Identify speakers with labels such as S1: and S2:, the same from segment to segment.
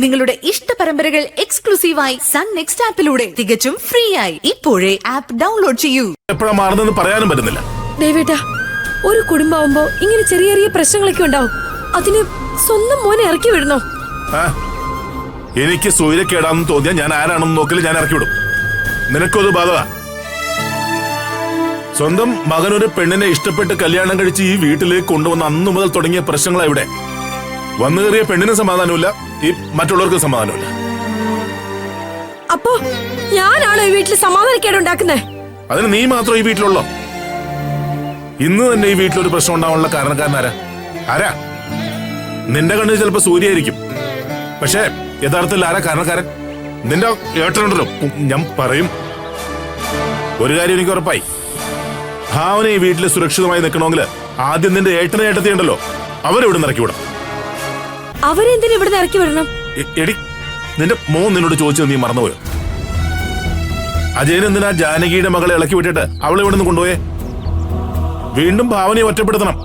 S1: നിങ്ങളുടെ ഇഷ്ട പരമ്പരകൾ എക്സ്ക്ലൂസീവായി സൺ നെക്സ്റ്റ് ആപ്പിലൂടെ തികച്ചും ഫ്രീ ആയി. ഇപ്പോഴേ ആപ്പ് ഡൗൺലോഡ് ചെയ്യൂ.
S2: എപ്പോഴാ മാറുന്നെന്ന് പറയാനും പറ്റുന്നില്ല.
S3: ദേവേട്ടാ, ഒരു കുടുംബമാവുമ്പോ ഇങ്ങനെ ചെറിയ ചെറിയ പ്രശ്നങ്ങളൊക്കെ ഉണ്ടാവും. അതിന് സ്വന്തം മോനെ ഇറക്കി വിടണോ?
S2: എനിക്ക് സൂര്യക്കേടാന്ന് തോന്നിയാൽ ഞാൻ ആരാണെന്ന് നോക്കല് ഞാൻ ഇറക്കി വിടും. നിനക്കൊരു ബാധ. സ്വന്തം മകനൊരു പെണ്ണിനെ ഇഷ്ടപ്പെട്ട് കല്യാണം കഴിച്ച് ഈ വീട്ടിലേക്ക് കൊണ്ടുവന്ന അന്നു മുതൽ തുടങ്ങിയ പ്രശ്നങ്ങളാ ഇവിടെ. വന്നു കയറിയ പെണ്ണിന് സമാധാനമില്ല, ഈ മറ്റുള്ളവർക്ക് സമാധാനമില്ല.
S3: അപ്പോ ഞാനാണോ ഈ വീട്ടിൽ സമാധാനക്കേടുണ്ടാക്കുന്നേ?
S2: അതിന് നീ മാത്രം ഈ വീട്ടിലുള്ളോ? ഇന്ന് തന്നെ ഈ വീട്ടിലൊരു പ്രശ്നം ഉണ്ടാവാനുള്ള കാരണക്കാരനാരാ? ആരാ? നിന്റെ കണ്ണിൽ ചിലപ്പോ സൂര്യായിരിക്കും, പക്ഷേ യഥാർത്ഥത്തിൽ ആരാ കാരണക്കാരൻ? നിന്റെ ഏട്ടനുണ്ടല്ലോ. ഞാൻ പറയും, ഒരു കാര്യം എനിക്ക് ഉറപ്പായി. ഭാവന ഈ വീട്ടിൽ സുരക്ഷിതമായി നിൽക്കണമെങ്കിൽ ആദ്യം നിന്റെ ഏട്ടനെ ഏട്ടത്തിയുണ്ടല്ലോ, അവരെവിടെ ഇറക്കി വിടാം.
S3: അവരെന്തിനാ ഇവിടെ ഇറക്കി വിടണം?
S2: എടി, നിന്റെ മോൻ നിന്നോട് ചോദിച്ചത് നീ മറന്നുപോയോ? അജയൻ എന്തിനാ ജാനകിയുടെ മകളെ ഇളക്കി വിട്ടിട്ട് അവളെ ഇവിടെ നിന്ന് കൊണ്ടുപോയേ? വീണ്ടും ഭാവനയെ ഒറ്റപ്പെടുത്തണം,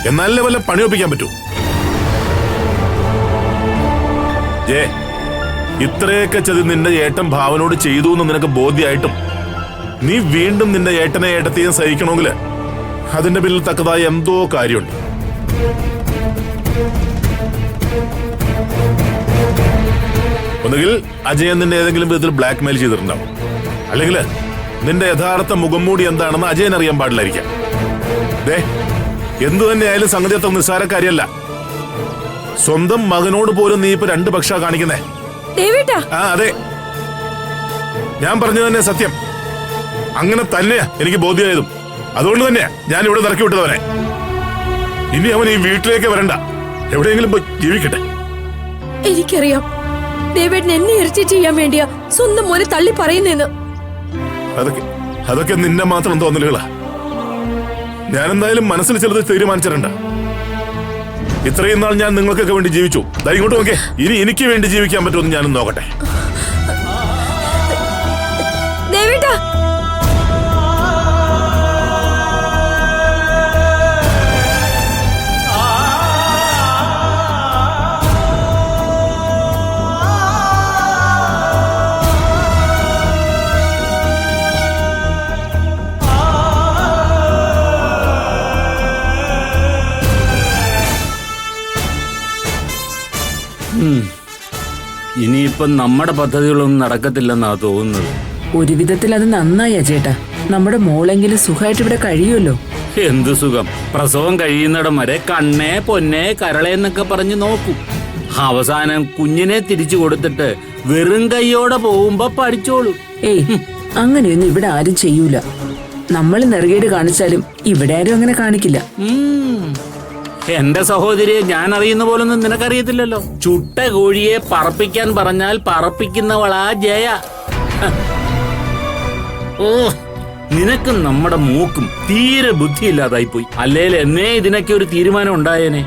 S2: എന്നാലേ വല്ല പണി ഒപ്പിക്കാൻ പറ്റൂ. ജേ, ഇത്രയൊക്കെ ചതി നിന്റെ ഏട്ടൻ ഭാവനോട് ചെയ്തു എന്ന് നിനക്ക് ബോധ്യമായിട്ടും നീ വീണ്ടും നിന്റെ ഏട്ടനെ ഏട്ടത്തെയും സഹിക്കണമെങ്കിൽ അതിന്റെ പിന്നിൽ തക്കതായ എന്തോ കാര്യമുണ്ട്. ഒന്നുകിൽ അജയൻ നിന്നെ ഏതെങ്കിലും വിധത്തിൽ ബ്ലാക്ക് മെയിൽ ചെയ്തിട്ടുണ്ടാവും, അല്ലെങ്കിൽ നിന്റെ യഥാർത്ഥ മുഖംമൂടി എന്താണെന്ന് അജയൻ അറിയാൻ പാടില്ലായിരിക്കാം. ദേ, എന്തു തന്നെയായാലും സംഗതി അത്ര നിസ്സാരക്കാരിയല്ല. സ്വന്തം മകനോട് പോലും നീ ഇപ്പൊ രണ്ട് പക്ഷാ കാണിക്കുന്നേ. അതെ, ഞാൻ പറഞ്ഞു തന്നെ സത്യം. അങ്ങനെ തന്നെയാ എനിക്ക് ബോധ്യമായതും. അതുകൊണ്ട് തന്നെയാ ഞാൻ ഇവിടെ ഇറക്കി വിട്ടതവനെ. ഇനി അവൻ ഈ വീട്ടിലേക്ക് വരണ്ട, എവിടെയെങ്കിലും പോയി ജീവിക്കട്ടെ.
S3: എനിക്കറിയാം ദേവേട്ടൻ എന്നെ ഇറച്ചി ചെയ്യാൻ വേണ്ടിയാ സ്വന്തം മോനെ തള്ളി പറയുന്നേന്ന്.
S2: അതൊക്കെ നിന്നെ മാത്രം തോന്നലുകളാ. ഞാൻ എന്തായാലും മനസ്സിൽ ചിലത് തീരുമാനിച്ചിട്ടുണ്ട്. ഇത്രയും നാൾ ഞാൻ നിങ്ങൾക്കൊക്കെ വേണ്ടി ജീവിച്ചു. ഇങ്ങോട്ട് നോക്കേ, ഇനി എനിക്ക് വേണ്ടി ജീവിക്കാൻ പറ്റുമെന്ന് ഞാനും നോക്കട്ടെ.
S3: ദേവേട്ടാ,
S4: ഇനിയിപ്പം നമ്മുടെ പദ്ധതികളൊന്നും നടക്കത്തില്ലെന്നാ തോന്നുന്നത്.
S5: ഒരു വിധത്തിൽ അത് നന്നായി അജേട്ടാ. നമ്മുടെ മോളെങ്കിലും സുഖമായിട്ട് ഇവിടെ കഴിയുമല്ലോ.
S4: എന്തു സുഖം! പ്രസവം കഴിയുന്നിടം വരെ കണ്ണേ പൊന്നേ കരളേന്നൊക്കെ പറഞ്ഞു നോക്കും. അവസാനം കുഞ്ഞിനെ തിരിച്ചു കൊടുത്തിട്ട് വെറും കൈയോടെ പോകുമ്പോ പഠിച്ചോളൂ.
S5: ഏയ്, അങ്ങനെയൊന്നും ഇവിടെ ആരും ചെയ്യൂല. നമ്മൾ നെറുകേട് കാണിച്ചാലും ഇവിടെ ആരും അങ്ങനെ കാണിക്കില്ല.
S4: എന്റെ സഹോദരിയെ ഞാൻ അറിയുന്ന പോലൊന്നും നിനക്കറിയത്തില്ലല്ലോ. ചുട്ട കോഴിയെ പറപ്പിക്കാൻ പറഞ്ഞാൽ പറപ്പിക്കുന്നവളാ ജയ. ഓ, നിനക്കും നമ്മുടെ മൂക്കും തീരെ ബുദ്ധിയില്ലാതായിപ്പോയി. അല്ലേൽ എന്നേ ഇതിനൊക്കെ ഒരു തീരുമാനം ഉണ്ടായേനെ.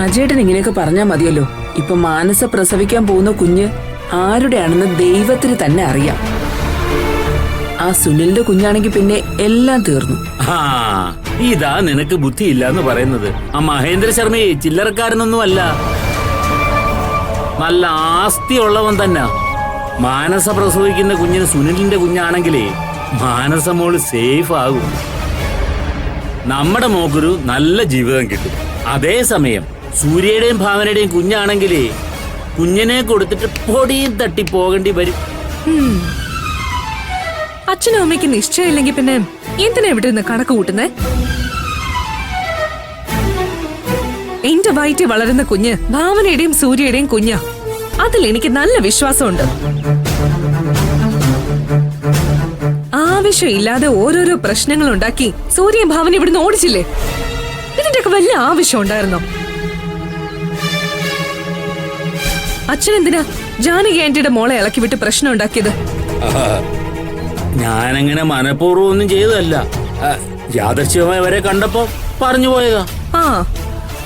S5: അജേട്ടൻ ഇങ്ങനെയൊക്കെ പറഞ്ഞാ മതിയല്ലോ. ഇപ്പൊ മാനസ പ്രസവിക്കാൻ പോകുന്ന കുഞ്ഞ് ആരുടെയാണെന്ന് ദൈവത്തിന് തന്നെ അറിയാം. ആ സുനിലിന്റെ കുഞ്ഞാണെങ്കിൽ പിന്നെ എല്ലാം തീർന്നു.
S4: ഇതാ നിനക്ക് ബുദ്ധിയില്ല എന്ന് പറയുന്നത്. ആ മഹേന്ദ്ര ശർമ്മയെ ചില്ലറക്കാരനൊന്നുമല്ല, നല്ല ആസ്തിയുള്ളവൻ തന്നെ. മാനസ പ്രസവിക്കുന്ന കുഞ്ഞിന് സുനിലിന്റെ കുഞ്ഞാണെങ്കിലേ മാനസ മോള് സേഫ് ആകും. നമ്മുടെ മോക്കൊരു നല്ല ജീവിതം കിട്ടും. അതേസമയം സൂര്യയുടെയും ഭാവനയുടെയും കുഞ്ഞാണെങ്കിലേ കുഞ്ഞിനെ കൊടുത്തിട്ട് പൊടിയും തട്ടി പോകേണ്ടി വരും.
S3: അച്ഛനും അമ്മയ്ക്ക് നിശ്ചയമില്ലെങ്കിൽ പിന്നെ എന്തിനാ ഇവിടെ നിന്ന് കണക്ക് കൂട്ടുന്നേ? എന്റെ വയറ്റിൽ വളരുന്ന കുഞ്ഞ് ഭാവനയുടെയും സൂര്യയുടെയും കുഞ്ഞാ. അതിൽ എനിക്ക് നല്ല വിശ്വാസമുണ്ട്. ആവശ്യമില്ലാതെ ഓരോരോ പ്രശ്നങ്ങൾ ഉണ്ടാക്കി സൂര്യയും ഭാവന ഇവിടുന്ന് ഓടിച്ചില്ലേ? ഇതിന്റെയൊക്കെ വലിയ ആവശ്യം ഉണ്ടായിരുന്നോ? അച്ഛനെന്തിനാ ജാനകി ആന്റിയുടെ മോളെ ഇളക്കി വിട്ട് പ്രശ്നം ഉണ്ടാക്കിയത്?
S4: ഞാനങ്ങനെ മനഃപൂർവ്വം ഒന്നും ചെയ്തതല്ല. യാദൃശ്ചികമായി വരെ കണ്ടപ്പോ പറഞ്ഞു പോയതാ.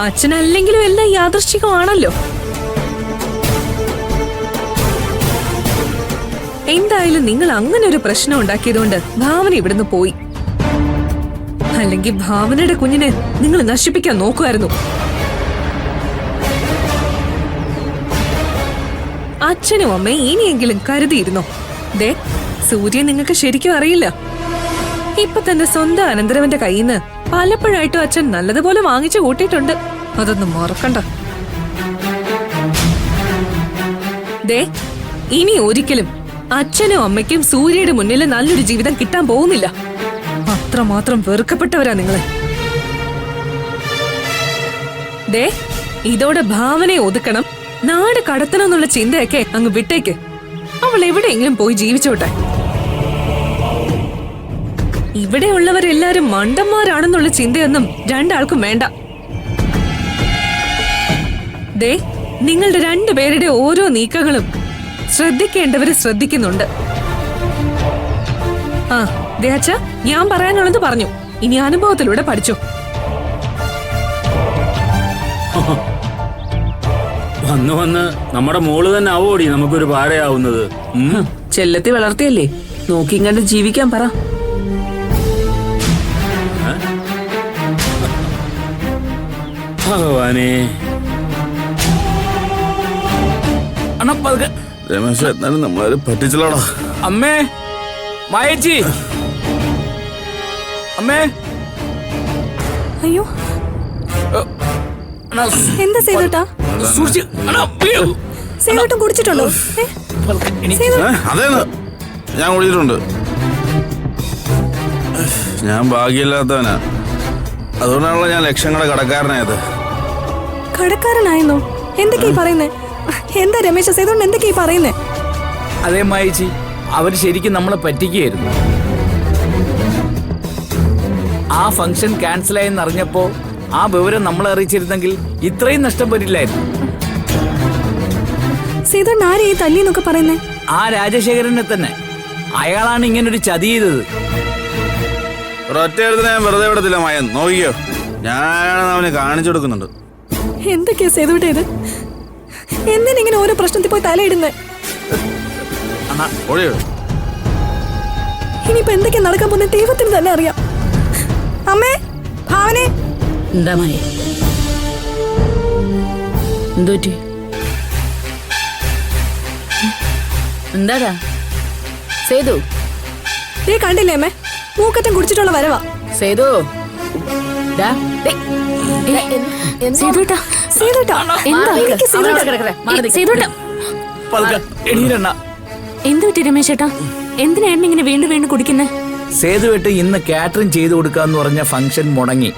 S3: അച്ഛനല്ലെങ്കിലും എല്ലാം യാദൃശ്ചികമാണല്ലോ. എന്തായാലും നിങ്ങൾ അങ്ങനെ ഒരു പ്രശ്നം ഉണ്ടാക്കിയതുകൊണ്ട് ഭാവന ഇവിടുന്ന് പോയി. അല്ലെങ്കിൽ ഭാവനയുടെ കുഞ്ഞിനെ നിങ്ങൾ നശിപ്പിക്കാൻ നോക്കുമായിരുന്നു. അച്ഛനും അമ്മയും ഇനിയെങ്കിലും കരുതിയിരുന്നോ? ദേ, സൂര്യൻ നിങ്ങൾക്ക് ശരിക്കും അറിയില്ല. ഇപ്പൊ തന്നെ സ്വന്തം അനന്തരവന്റെ കയ്യിൽ നിന്ന് പലപ്പോഴായിട്ടും അച്ഛൻ നല്ലതുപോലെ വാങ്ങിച്ചു കൂട്ടിയിട്ടുണ്ട്. അതൊന്നും മറക്കണ്ട. ദേ, ഇനി ഒരിക്കലും അച്ഛനും അമ്മയ്ക്കും സൂര്യയുടെ മുന്നിൽ നല്ലൊരു ജീവിതം കിട്ടാൻ പോകുന്നില്ല. അത്രമാത്രം വെറുക്കപ്പെട്ടവരാ നിങ്ങളെ. ദേ, ഇതോടെ ഭാവനയെ ഒതുക്കണം, നാട് കടത്തണം എന്നുള്ള ചിന്തയൊക്കെ അങ്ങ് വിട്ടേക്ക്. അവൾ എവിടെയെങ്കിലും പോയി ജീവിച്ചോട്ടെ. ഇവിടെയുള്ളവരെല്ലാരും മണ്ടന്മാരാണെന്നുള്ള ചിന്തയൊന്നും രണ്ടാൾക്കും വേണ്ട. ദേ, നിങ്ങളുടെ രണ്ടുപേരുടെ ഓരോ നീക്കങ്ങളും ശ്രദ്ധിക്കേണ്ടവര് ശ്രദ്ധിക്കുന്നുണ്ട്. ആ ദേ അച്ഛാ, ഞാൻ പറയാനുള്ളത് പറഞ്ഞു. ഇനി അനുഭവത്തിലൂടെ പഠിച്ചു.
S4: വന്ന് വന്ന് നമ്മുടെ മോള് തന്നെ ആവോടി നമുക്കൊരു പാരയാവുന്നത്.
S5: ചെല്ലത്തി വളർത്തിയല്ലേ, നോക്കിയും കണ്ട് ജീവിക്കാൻ പറ.
S4: ഭഗവാനേ.
S2: രമേശ്, എന്നാലും നമ്മളാരും പറ്റിച്ചല്ലോടാ.
S6: അമ്മേ, മായേച്ചി, അമ്മേ.
S7: അയ്യോ,
S6: അണ്ണാ,
S7: എന്താ സേതുട്ടാ?
S6: സൂക്ഷിച്ച്. അണ്ണാ, വീഴൂ.
S7: സേതുട്ടൻ കുടിച്ചിട്ടുണ്ടോ?
S2: അതേന്ന് ഞാൻ കുടിച്ചിട്ടുണ്ട്. ഞാൻ ഭാഗ്യമില്ലാത്തവനാ, അതുകൊണ്ടാണല്ലോ ഞാൻ ലക്ഷങ്ങളുടെ കടക്കാരനായത്.
S7: കടക്കാരനായിരുന്നോ? എന്തൊക്കെയാ പറയുന്നേ? എന്താ രമേശ, സേതുട്ടൻ എന്തൊക്കെയാ പറയുന്നേ?
S6: അതേ മായേച്ചി, അവര് ശരിക്കും നമ്മളെ പറ്റിക്കുകയായിരുന്നു. ആ ഫംഗ്ഷൻ ക്യാൻസൽ ആയെന്ന് അറിഞ്ഞപ്പോ ആ വിവരം നമ്മളെ അറിയിച്ചിരുന്നെങ്കിൽ ഇത്രയും നഷ്ടം വരില്ലായിരുന്നു.
S7: സേതുട്ടൻ ആരെ ഈ തല്ലിന്നൊക്കെ പറയുന്നേ?
S6: ആ രാജശേഖരനെ തന്നെ. അയാളാണ് ഇങ്ങനൊരു ചതി ചെയ്തത്.
S2: ഒരൊറ്റ എഴുത്തിന് ഞാൻ വെറുതെ വിടത്തില്ല മയൻ, നോക്കിക്കോ. ഞാൻ അവന് കാണിച്ചു കൊടുക്കുന്നുണ്ട്.
S7: എന്തൊക്കെയാ സേതുട്ട ഇത്? എന്തിനിങ്ങനെ ഓരോ പ്രശ്നത്തിൽ പോയി തലയിടുന്നേ?
S2: ഒഴിയോ?
S7: ഇനിയിപ്പോ എന്തൊക്കെയാ നടക്കാൻ പോകുന്ന ദൈവത്തിന് തന്നെ അറിയാം. അമ്മേ, ഭാവനെ.
S5: എന്താ മായ, എന്തോറ്റി? എന്താടാ സേതു?
S7: നീ കണ്ടില്ലേ അമ്മേ, മൂക്കറ്റം കുടിച്ചിട്ടുള്ള വരവാ.
S5: സേതു,
S7: സേതുട്ടാ, സേതുട്ടാ, എന്താ എനിക്ക് സേതുട്ടാ?
S6: എണീരണ്ണ.
S7: എന്ത് പറ്റി രമേശേട്ടാ? എന്തിനായിരുന്നു ഇങ്ങനെ വീണ്ടും വീണ്ടും കുടിക്കുന്നേ?
S6: സേതുവേട്ട് ഇന്ന് കാറ്ററിംഗ് ചെയ്തു കൊടുക്കാന്ന് പറഞ്ഞ ഫംഗ്ഷൻ മുടങ്ങി.